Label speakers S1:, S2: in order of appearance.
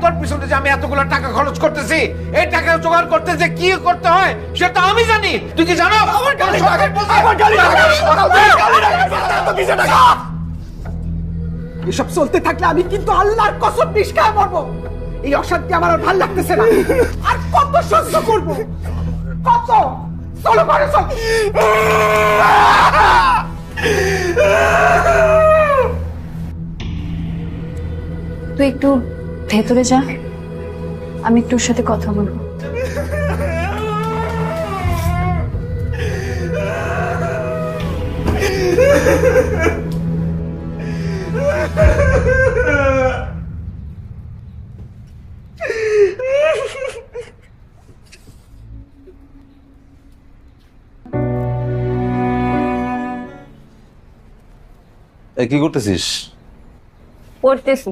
S1: তোর পিছনে যে আমি এতগুলো টাকা খরচ করতেছি, এই টাকা জোগাড় করতে যে কি করতে হয় সেটা আমি জানি। তুই কি জানো? আমার গালি
S2: এসব চলতে থাকলে আমি কিন্তু আল্লাহর কসম নিষ্কায় মরবো। এই অশান্তি আমার আর ভাল লাগতেছে না। আর কত সহ্য করব? কত? চলো ঘরে চল।
S3: তুই একটু ভেতরে যা, আমি একটু ওর সাথে কথা বলবো।
S4: কি করতেছিস?
S3: পড়তেছি।